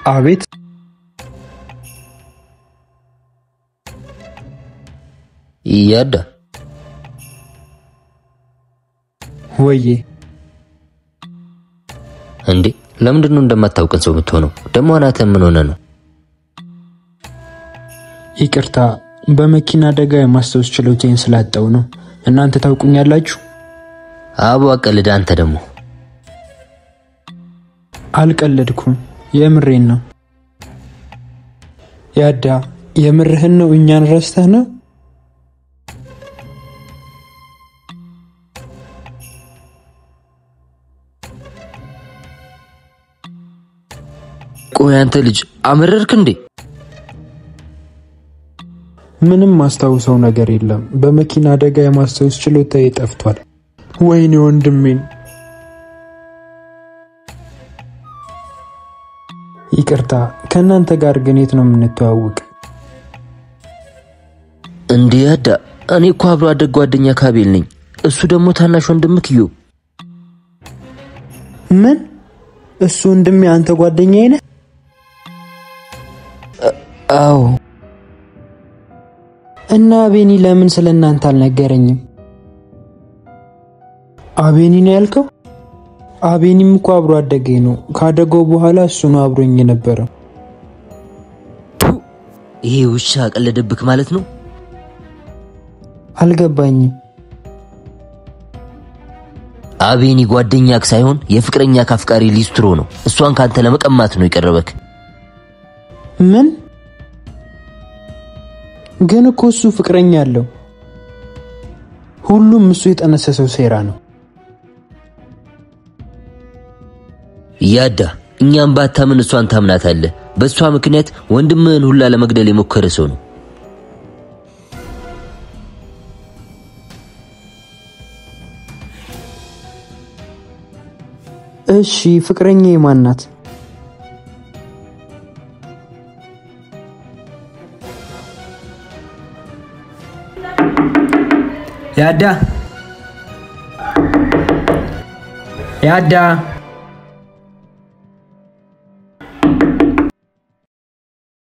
አቤት ያዳ ወዬ እንዴ ለምንድን ነው እንደማታውቀን ሰው የምትሆነው? ደሞ አናተ ምን ሆነ ነው? ይቅርታ በመኪና አደጋ የማስተውስ ችሎታዬን ስላጣው ነው። እናንተ ታውቁኛላችሁ? አቡ አቀልድ። አንተ ደሞ አልቀለድኩም፣ የምሬን ነው። ያዳ የምርህን ነው? እኛን ረስተህ ነው? ቆይ አንተ ልጅ አመረርክ እንዴ? ምንም ማስታውሰው ነገር የለም። በመኪና አደጋ የማስተውስ ችሎታዬ ጠፍቷል። ወይኔ ወንድሜን። ይቅርታ ከናንተ ጋር ግን የት ነው የምንተዋወቅ? እንዴ ያዳ እኔ እኮ አብሮ አደግ ጓደኛ ካቤል ነኝ። እሱ ደግሞ ታናሽ ወንድምክ እዩ። ምን? እሱ ወንድሜ አንተ ጓደኛዬ ነህ? አዎ። እና አቤኒ ለምን ስለናንተ አልነገረኝም? አቤኒ ነው ያልከው? አቤኒም እኮ አብሮ አደገ ነው። ካደገው በኋላ እሱ ነው አብሮኝ የነበረው። ይሄ ውሻ ቀለደብክ ማለት ነው? አልገባኝም። አቤኒ ጓደኛክ ሳይሆን የፍቅረኛክ አፍቃሪ ሊስትሮ ነው። እሷን ካንተ ለመቀማት ነው የቀረበክ። ምን? ግን እኮ እሱ ፍቅረኛ አለው። ሁሉም እሱ የጠነሰሰው ሴራ ነው። ያዳ እኛም ባታምን እሷን ታምናታለህ። በሷ ምክንያት ወንድምህን ሁላ ለመግደል የሞከረ ሰው ነው። እሺ ፍቅረኛዬ ማን ናት? ያዳ ያዳ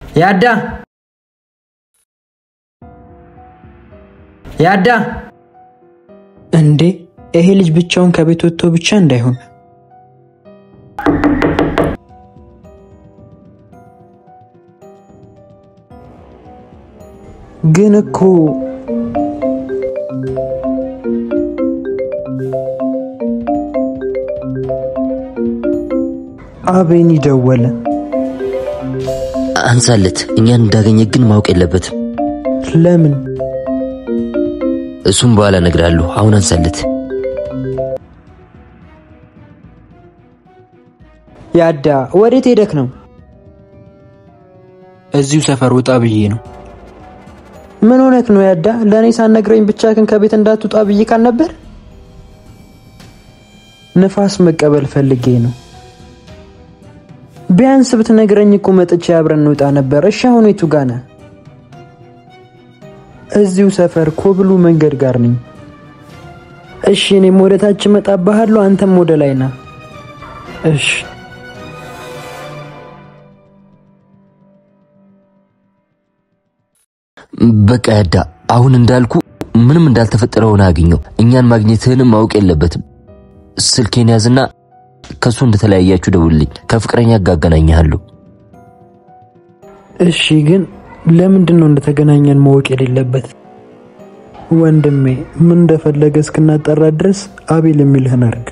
ያዳ ያዳ እንዴ ይሄ ልጅ ብቻውን ከቤት ወጥቶ ብቻ እንዳይሆን። ግን እኮ አቤኒ ደወለ። አንሳለት። እኛን እንዳገኘ ግን ማወቅ የለበትም። ለምን? እሱም በኋላ እነግራለሁ። አሁን አንሳለት። ያዳ ወዴት ሄደክ ነው? እዚሁ ሰፈር ወጣ ብዬ ነው። ምን ሆነክ ነው ያዳ? ለኔ ሳትነግረኝ ብቻህን ከቤት እንዳትወጣ ብዬ ካል ነበር? ንፋስ መቀበል ፈልጌ ነው። ቢያንስ ብትነግረኝ እኮ መጥቼ አብረን እንውጣ ነበር። እሺ አሁን የቱ ጋር ነህ? እዚሁ ሰፈር ኮብሉ መንገድ ጋር ነኝ። እሺ እኔም ወደ ታች እመጣብሃለሁ፣ አንተም ወደ ላይ ና። እሺ በቃ ያዳ አሁን እንዳልኩ ምንም እንዳልተፈጠረ ሆነ አግኘው። እኛን ማግኘትህንም ማወቅ የለበትም። ስልኬን ያዝና ከሱ እንደተለያያችሁ ደውልልኝ። ከፍቅረኛ ጋር አገናኝሃለሁ። እሺ ግን ለምንድን ነው እንደተገናኘን ማወቅ የሌለበት? ወንድሜ ምን እንደፈለገ እስክናጠራ ድረስ አቤል የሚልህን አድርግ።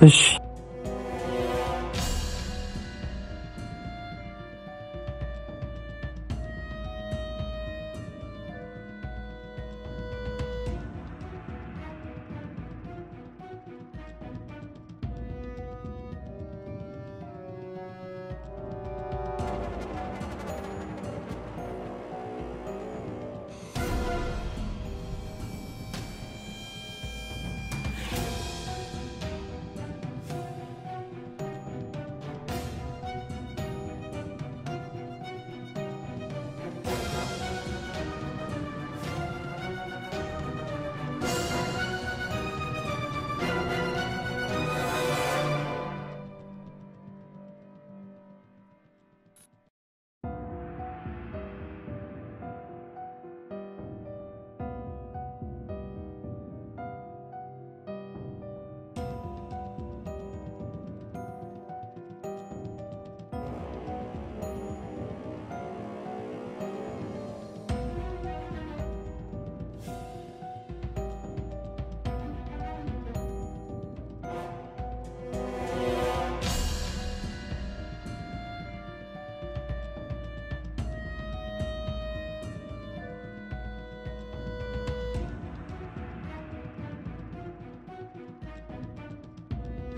እሺ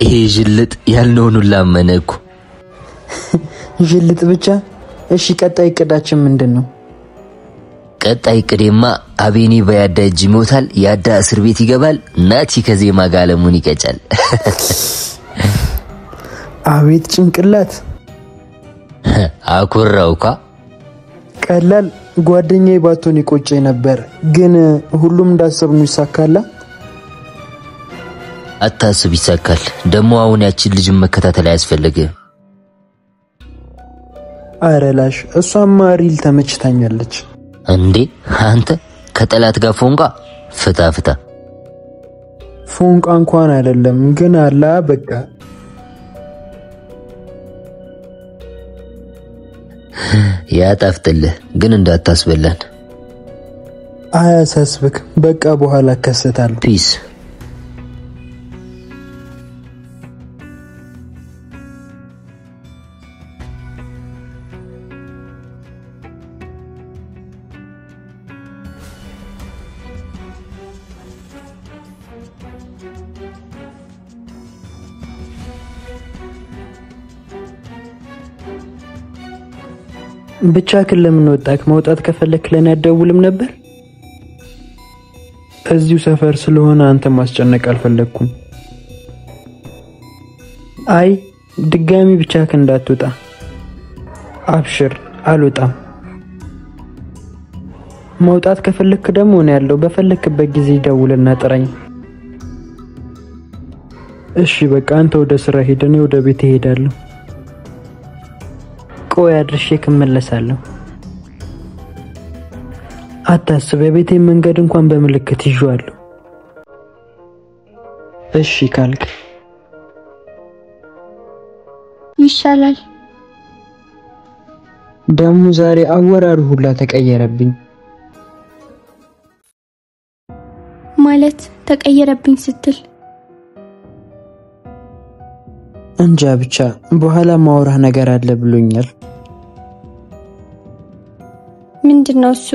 ይሄ ጅልጥ ያልነውን ሁሉ አመነ እኮ። ጅልጥ ብቻ? እሺ ቀጣይ እቅዳችን ምንድነው? ቀጣይ እቅዴማ አቤኔ በያዳ እጅ ይሞታል፣ ያዳ እስር ቤት ይገባል፣ ናቲ ከዜማ ጋር ለሙን ይቀጫል። አቤት ጭንቅላት! አኩራውካ ቀላል ጓደኛዬ ባቶን ይቆጨኝ ነበር፣ ግን ሁሉም እንዳሰብነው ይሳካላ። አታስብ፣ ይሳካል። ደሞ አሁን ያቺን ልጅ መከታተል አያስፈልግም። አረላሽ እሷማ ሪል ተመችታኛለች። እንዴ አንተ ከጠላት ጋር ፎንቃ ፍታ። ፎንቃ እንኳን አይደለም ግን አላ በቃ ያጣፍጥልህ፣ ግን እንዳታስበላን። አያሳስብክ፣ በቃ በኋላ ከሰታለሁ። ፒስ። ብቻ ለምን ወጣክ? መውጣት ከፈለክ ለኔ አትደውልም ነበር? እዚሁ ሰፈር ስለሆነ አንተ ማስጨነቅ አልፈለኩም። አይ ድጋሚ ብቻክ እንዳትወጣ። አብሽር አልወጣም። መውጣት ከፈለክ ደግሞ ነው ያለው፣ በፈለክበት ጊዜ ደውልና ጥራኝ። እሺ በቃ አንተ ወደ ስራ ሄድ፣ እኔ ወደ ቤት እሄዳለሁ። ቆይ አድርሼ እመለሳለሁ። አታስብ፣ የቤቴ መንገድ እንኳን በምልክት ይዤዋለሁ። እሺ ካልክ ይሻላል። ደሙ ዛሬ አወራሩ ሁላ ተቀየረብኝ። ማለት ተቀየረብኝ ስትል? እንጃ ብቻ በኋላ ማውራህ ነገር አለ ብሎኛል። ምንድነው እሱ?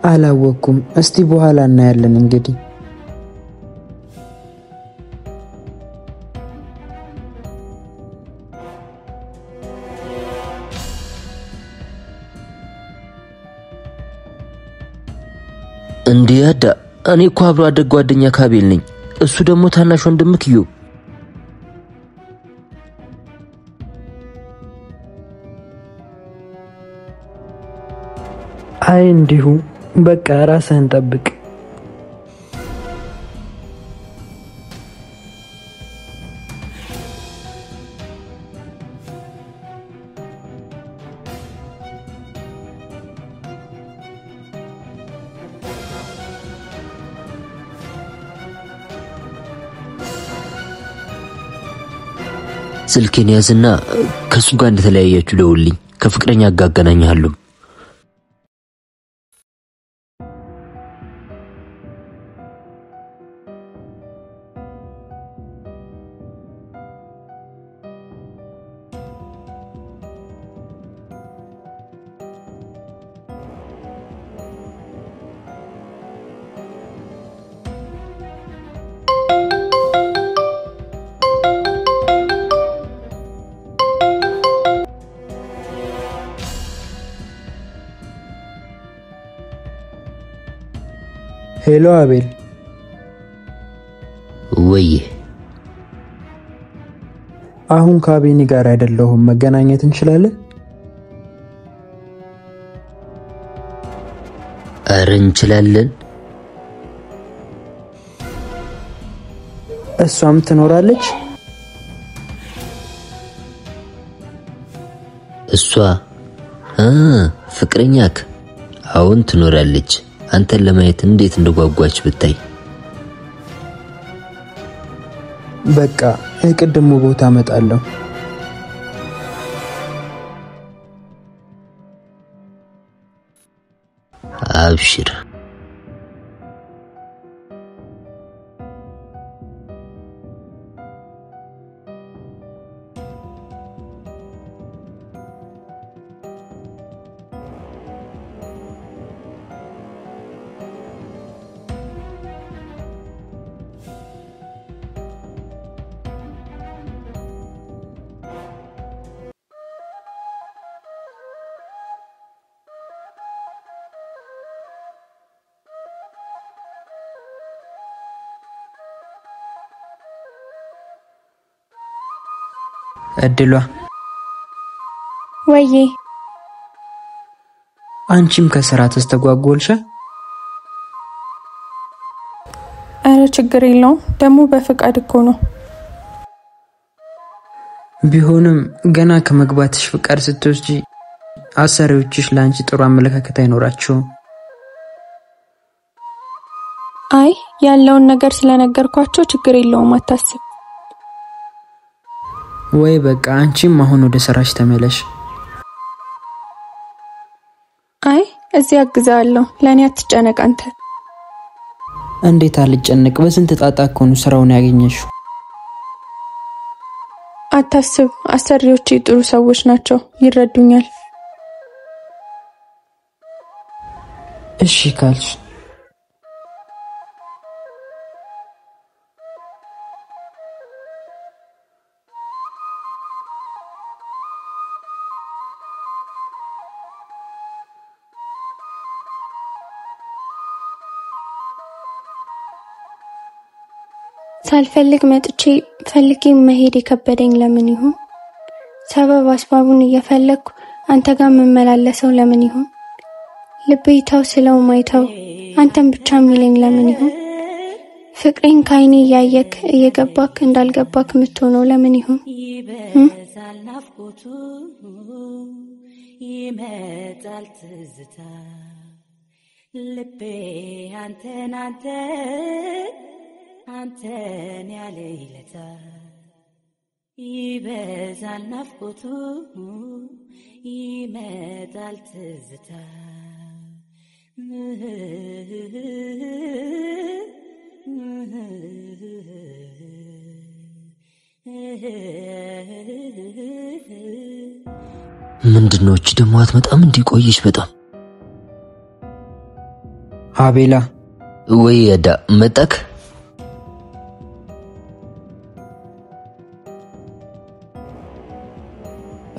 አላወኩም። እስቲ በኋላ እናያለን እንግዲህ። እንዴ ያዳ፣ እኔ እኮ አብሮ አደግ ጓደኛ ካቤል ነኝ። እሱ ደግሞ ታናሽ ወንድምክ እዩ። አይ እንዲሁ በቃ ራስህን ጠብቅ። ስልኬን ያዝና ከሱ ጋር እንደተለያያችሁ ደውልልኝ። ከፍቅረኛ ጋር አገናኛለሁ። ሄሎ አቤል። ወይ አሁን ከአቤኒ ጋር አይደለሁም፣ መገናኘት እንችላለን? ኧረ እንችላለን። እሷም ትኖራለች? እሷ ፍቅረኛክ? አሁን ትኖራለች። አንተን ለማየት እንዴት እንደጓጓች ብታይ። በቃ የቅድሙ ቦታ መጣለሁ። አብሽር። እድሏ ወዬ አንቺም ከስራ ተስተጓጎልሽ? አረ ችግር የለውም ደግሞ በፍቃድ እኮ ነው። ቢሆንም ገና ከመግባትሽ ፍቃድ ስትወስጂ አሰሪዎችሽ ላንቺ ጥሩ አመለካከት አይኖራቸውም። አይ ያለውን ነገር ስለነገርኳቸው ችግር የለውም አታስብ። ወይ በቃ አንቺም አሁን ወደ ስራሽ ተመለሽ። አይ እዚህ አግዛለሁ ለኔ አትጨነቅ አንተ። እንዴት አልጨነቅ? በስንት ጣጣ እኮ ነው ስራውን ያገኘሽው። አታስብ አሰሪዎቼ ጥሩ ሰዎች ናቸው ይረዱኛል። እሺ ካልሽ ሳልፈልግ መጥቼ ፈልጌ መሄድ የከበደኝ ለምን ይሆን? ሰበብ አስባቡን እየፈለግኩ አንተ ጋር መመላለሰው ለምን ይሆን? ልቤ ይተው ስለው ማይተው አንተን ብቻ የሚለኝ ለምን ይሆን? ፍቅሬን ካይኔ እያየክ እየገባክ እንዳልገባክ ምትሆነው ለምን ይሆን? ይበዛል ናፍቆቱ ይመጣል ትዝታ ልቤ አንተን ያለ ይለታ ይበዛል ናፍቆቱ ይመጣል ትዝታ ምንድነው እቺ ደሞ አትመጣም? እንዲቆይሽ በጣም አቤላ ወይ ያዳ መጣክ?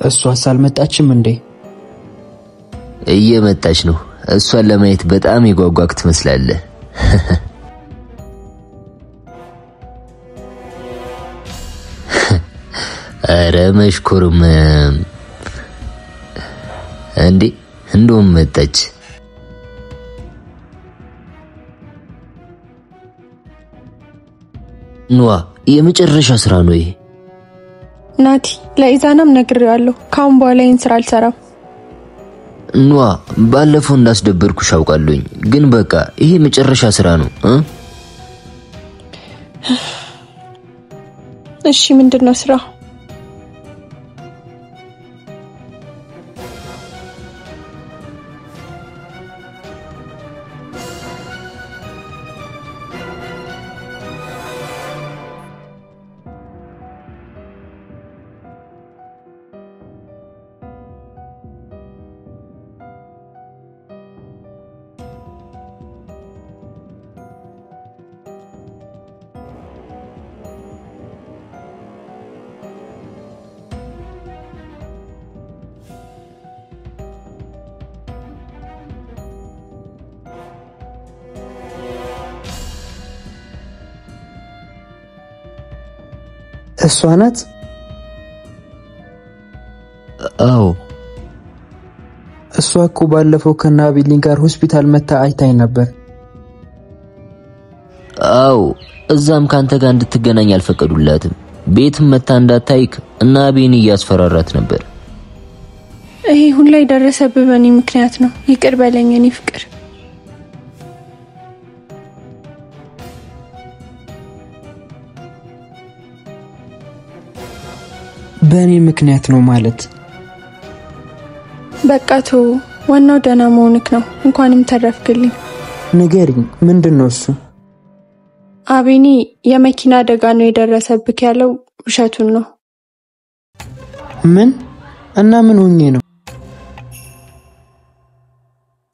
እሷስ አልመጣችም እንዴ? እየመጣች ነው። እሷን ለማየት በጣም የጓጓክ ትመስላለህ። አረ መሽኮርም እንዴ እንደውም መጣች። ኑዋ የመጨረሻ ስራ ነው ይሄ። ናቲ ለኢዛናም ነግሬዋለሁ ካሁን በኋላ ይሄን ስራ አልሰራም። ኑዋ ባለፈው እንዳስደበርኩሽ አውቃለሁኝ፣ ግን በቃ ይሄ መጨረሻ ስራ ነው። እሺ ምንድነው ስራው? እሷ ናት? አዎ እሷ እኮ ባለፈው ከናቢሊን ጋር ሆስፒታል መታ አይታይ ነበር። አዎ እዛም ካንተ ጋር እንድትገናኝ አልፈቀዱላትም። ቤትም መታ እንዳታይክ እና አቤን እያስፈራራት ነበር። ይሄ ሁሉ የደረሰብህ በእኔ ምክንያት ነው። ይቅር በለኝ የኔ ፍቅር። በእኔ ምክንያት ነው ማለት? በቃ ተው፣ ዋናው ደህና መሆንክ ነው። እንኳንም ተረፍክልኝ። ንገሪኝ ምንድነው እሱ? አቤኒ የመኪና አደጋ ነው የደረሰብክ ያለው ውሸቱን ነው። ምን እና ምን ሆኜ ነው?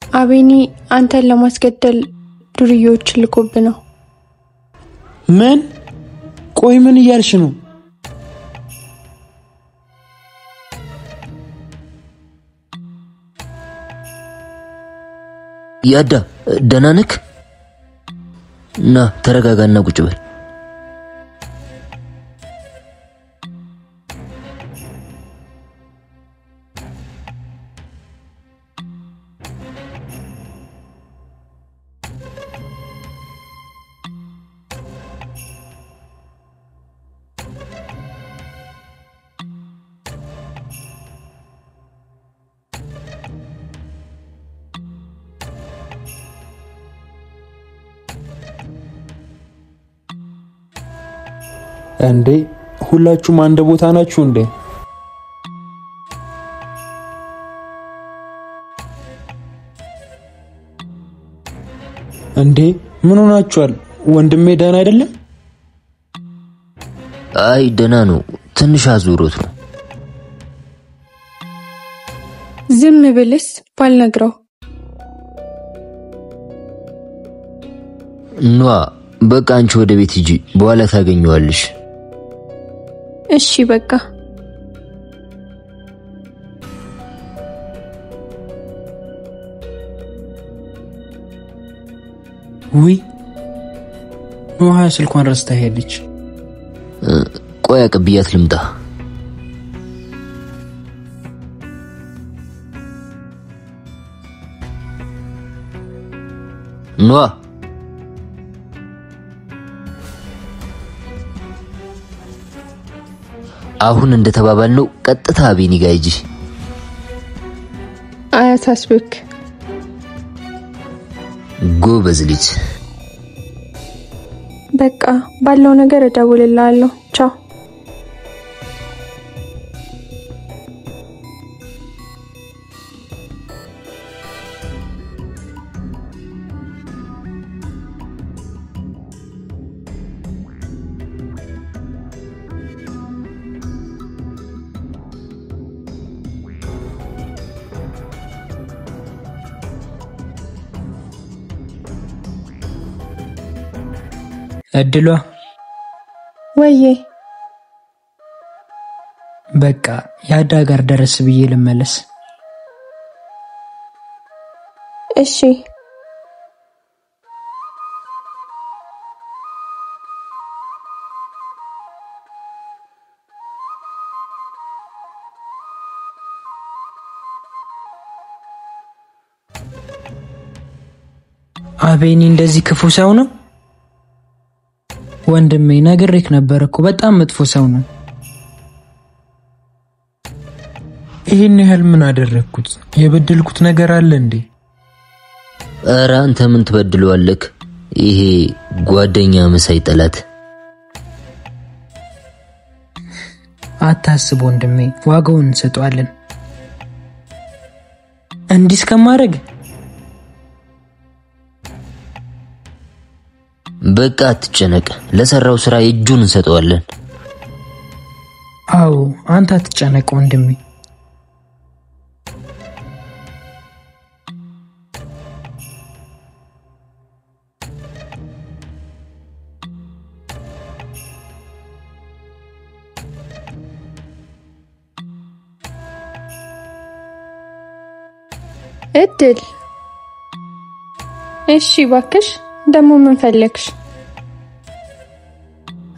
አቤኒ አንተን ለማስገደል ዱርዬዎች ልኮብ ነው። ምን? ቆይ ምን እያልሽ ነው? ያዳ ደህና ነክ? ና ተረጋጋና ቁጭ በል። እንዴ ሁላችሁም አንድ ቦታ ናችሁ እንዴ? እንዴ ምን ሆናችኋል? ወንድሜ ደህና አይደለም? አይ ደህና ነው፣ ትንሽ አዙሮት ነው። ዝም ብልስ ባልነግረው። ኗ በቃ አንቺ ወደ ቤት ሂጂ፣ በኋላ ታገኘዋለሽ። እሺ በቃ። ውይ ኖሃ ስልኳን ረስታ ሄደች። ቆይ አቀብያት ልምጣ። ኗ አሁን እንደተባባልነው ቀጥታ አቤኒ ጋር ሂጂ። አያሳስብክ። ጎበዝ ልጅ። በቃ ባለው ነገር እደውልልሃለሁ። ቻው። እድሏ ወዬ በቃ ያዳ ጋር ደረስ ብዬ ልመለስ። እሺ አቤኒ እንደዚህ ክፉ ሰው ነው? ወንድሜ ነግሬክ ነበር እኮ በጣም መጥፎ ሰው ነው። ይሄን ያህል ምን አደረኩት? የበደልኩት ነገር አለ እንዴ? ኧረ አንተ ምን ትበድለዋለህ? ይሄ ጓደኛ መሳይ ጠላት። አታስብ ወንድሜ፣ ዋጋውን እንሰጠዋለን። እንዲህ እስከማድረግ በቃ አትጨነቅ፣ ለሰራው ስራ እጁን እንሰጠዋለን። አዎ አንተ አትጨነቅ ወንድሜ። እድል እሺ ባክሽ፣ ደሞ ምን ፈለግሽ?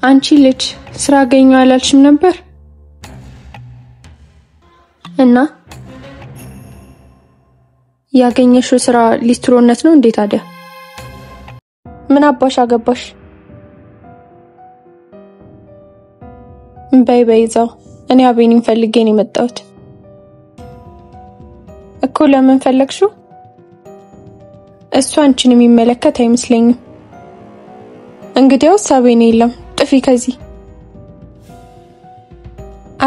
አንቺ ልጅ ስራ አገኘው አላልሽም ነበር? እና ያገኘሽው ስራ ሊስትሮነት ነው እንዴ ታዲያ? ምን አባሽ አገባሽ? በይዛው እኔ አቤኒን ፈልጌ ነው የመጣሁት እኮ። ለምን ፈለግሽው? እሱ አንቺን የሚመለከት አይመስለኝም። እንግዲያውስ አቤኒ የለም፣ ጥፊ ከዚህ።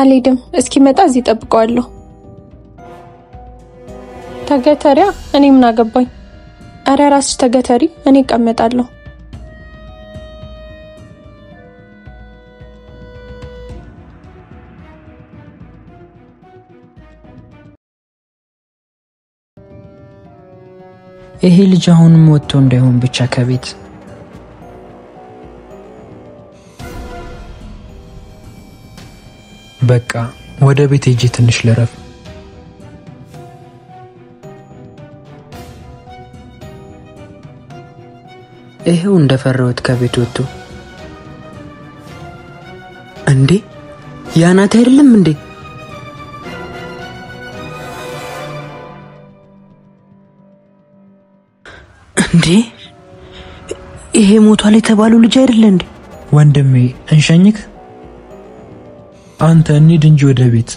አልሄድም፣ እስኪመጣ እዚህ ጠብቀዋለሁ። ተገተሪያ፣ እኔ ምን አገባኝ? አረ ራስሽ ተገተሪ፣ እኔ እቀመጣለሁ። ይሄ ልጅ አሁንም ወጥቶ እንዳይሆን ብቻ ከቤት። በቃ ወደ ቤት ሄጄ ትንሽ ልረፍ። ይሄው እንደፈራሁት ከቤት ወጥቶ። እንዴ ያናት አይደለም እንዴ? እንዴ ይሄ ሞቷል የተባለው ልጅ አይደለ እንዴ? ወንድሜ እንሸኝክ? አንተ እንሂድ እንጂ ወደ ቤት።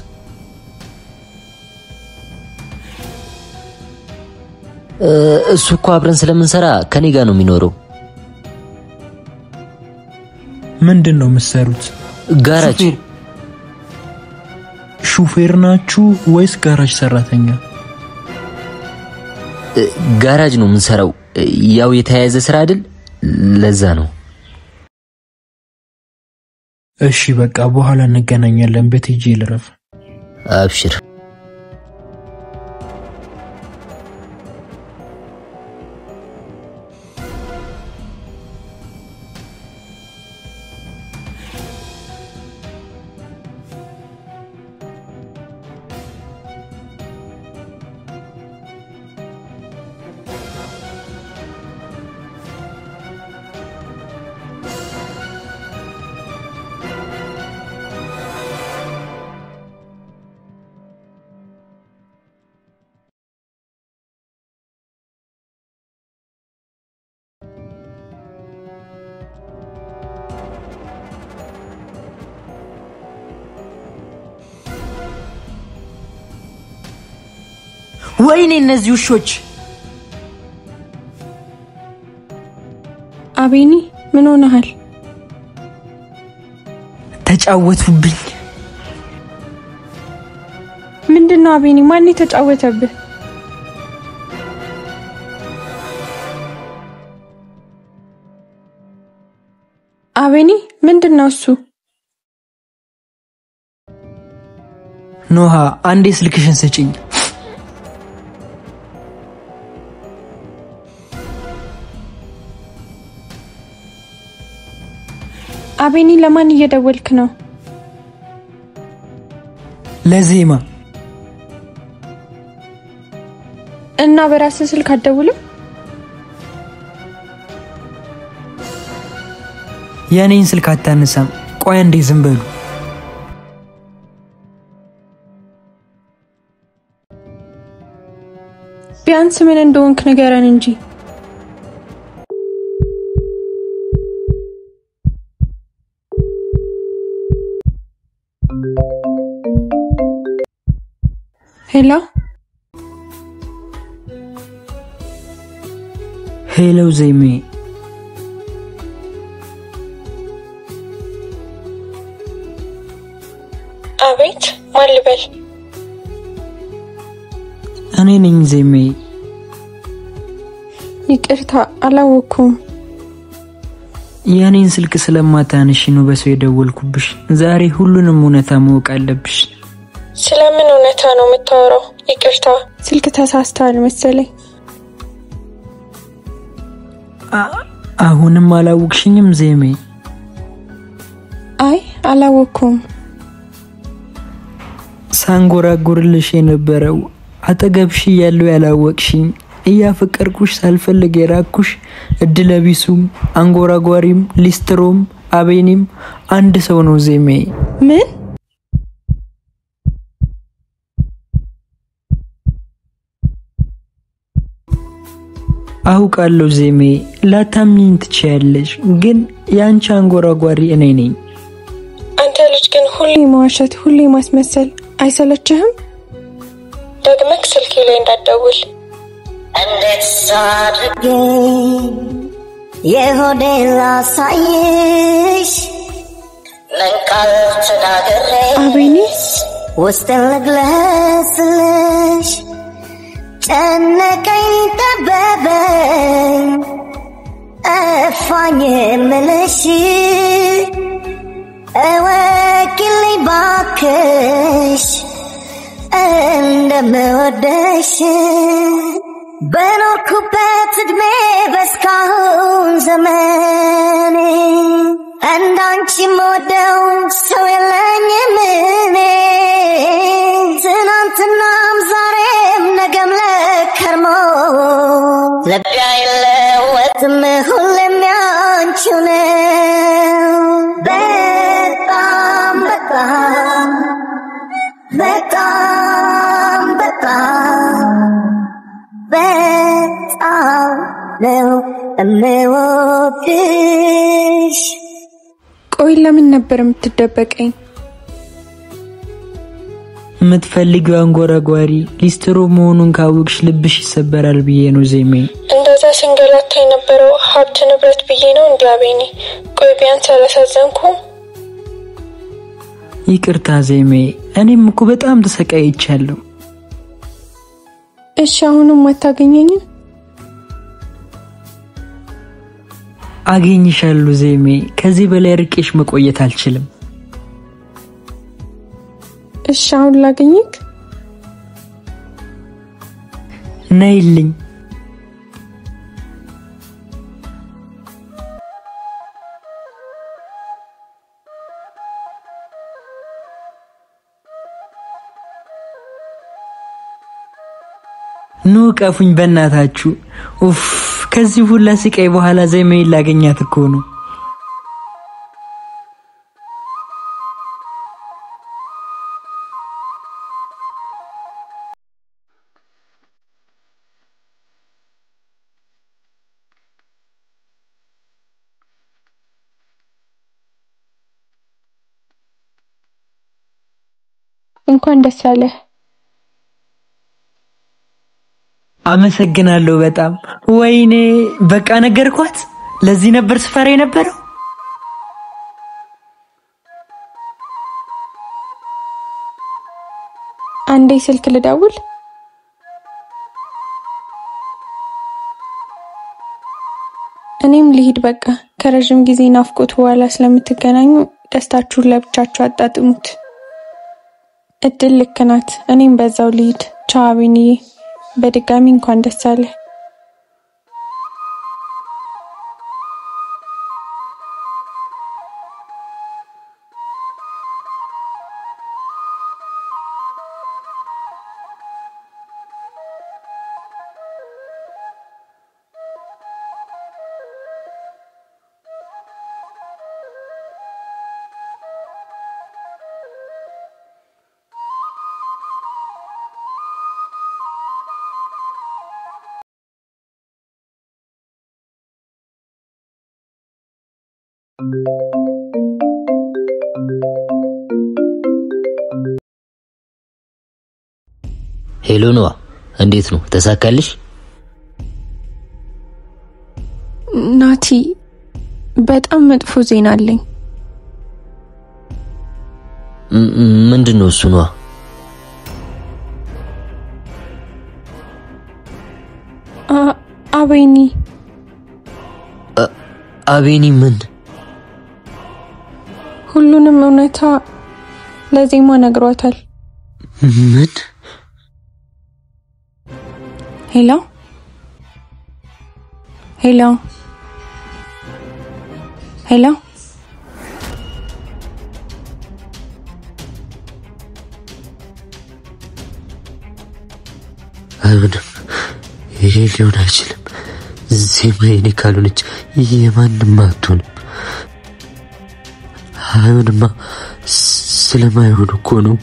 እሱ እኮ አብረን ስለምንሰራ ከኔ ጋር ነው የሚኖረው። ምንድነው የምትሰሩት? ጋራጅ ሹፌር ናችሁ ወይስ ጋራጅ ሰራተኛ? ጋራጅ ነው የምንሰራው። ያው የተያያዘ ስራ አይደል? ለዛ ነው። እሺ በቃ በኋላ እንገናኛለን። በትጂ ልረፍ። አብሽር። ወይኔ እነዚህ ውሾች! አቤኒ ምን ሆነሃል? ተጫወቱብኝ። ምንድነው አቤኒ? ማን ተጫወተብህ? አቤኒ ምንድነው እሱ? ኖሃ አንዴ ስልክሽን ስጪኝ። አቤኒ ለማን እየደወልክ ነው? ለዜማ። እና በራስህ ስልክ አትደውልም? የኔን ስልክ አታነሳም። ቆይ አንዴ ዝም በሉ። ቢያንስ ምን እንደሆንክ ንገረን እንጂ። ሄሎ ሄሎ ዜሜ። አቤት ማን ልበል? እኔ ነኝ ዜሜ። ይቅርታ አላወኩም። የኔን ስልክ ስለማታነሺ ነው በሰው የደወልኩብሽ። ዛሬ ሁሉንም እውነታ ማወቅ አለብሽ። ስለምን እውነታ ነው የምታወራው? ይቅርታ ስልክ ተሳስተሃል መሰለኝ። አሁንም አላወቅሽኝም ዜሜ? አይ አላወኩም። ሳንጎራጉርልሽ የነበረው አጠገብሽ ያለው ያላወቅሽኝ እያፈቀርኩሽ ሳልፈልግ የራኩሽ እድለቢሱም አንጎራጓሪም ሊስትሮም አቤኒም አንድ ሰው ነው ዜሜ። ምን? አውቃለሁ ዜሜ፣ ላታምኚኝ ትችያለሽ፣ ግን ያንቺ አንጎራጓሪ እኔ ነኝ። አንተ ልጅ ግን ሁሌ መዋሸት፣ ሁሌ ማስመሰል አይሰለችህም? ደግመህ ስልኬ ላይ እንዳትደውል። እንዴት ሳድርጌ የሆዴን ላሳይሽ፣ ምን ቃል ተናግሬ አቤኒ ውስጤን ልግለጽልሽ፣ ጨነቀኝ ጠበበኝ እፋኝ የምልሽ፣ እወቂልኝ ባክሽ እንደምወደሽ፣ በኖርኩበት እድሜ በስካሁን ዘመኔ እንዳንቺ የምወደው ሰው የለኝም እኔ፣ ትናንትናም ዛሬም ነገም ለከርሞ ልቤ አይለወጥም ሁሌም ያንቺው ነው። በጣም በጣም በጣም በጣም በጣም ነው የምወድሽ። ቆይ ለምን ነበር የምትደበቀኝ? የምትፈልጊው አንጎራጓሪ ሊስትሮ መሆኑን ካወቅሽ ልብሽ ይሰበራል ብዬ ነው ዜሜ። እንደዛ ሲንገላታ የነበረው ሀብት ንብረት ብዬ ነው እንዴ አቤኒ? ቆይ ቢያንስ አላሳዘንኩም? ይቅርታ ዜሜ፣ እኔም እኮ በጣም ተሰቃይቻለሁ። እሺ አሁንም አታገኘኝም? አገኝሻለሁ ዜሜ፣ ከዚህ በላይ ርቄሽ መቆየት አልችልም። እሺ አሁን ላገኝክ? ነይልኝ። ኑ ቀፉኝ በእናታችሁ። ኡፍ ከዚህ ሁላ ስቃይ በኋላ ዜሜን ላገኛት እኮ ነው። እንኳን ደስ አለህ። አመሰግናለሁ በጣም። ወይኔ በቃ ነገርኳት። ለዚህ ነበር ስፈራ የነበረው። አንዴ ስልክ ልደውል። እኔም ልሂድ በቃ። ከረጅም ጊዜ ናፍቆት በኋላ ስለምትገናኙ ደስታችሁን ለብቻችሁ አጣጥሙት። እድል ልክ ናት። እኔም በዛው ልሂድ። ቻው አቤንዬ፣ በድጋሚ እንኳን ደስ አለህ። ሄሎ ኖዋ፣ እንዴት ነው? ተሳካልሽ? ናቲ፣ በጣም መጥፎ ዜና አለኝ። ምንድነው እሱ? ኖዋ፣ አቤኒ አቤኒ ምን? ሁሉንም እውነታ ለዜማ ነግሯታል። ምን? ሄሎ ሄሎ ሄሎ፣ አይሆንም፣ ይሄ ሊሆን አይችልም። ዜማ የኔ ካልሆነች የማንም አትሆንም። አይሆንማ፣ ስለማይሆን እኮ ነው።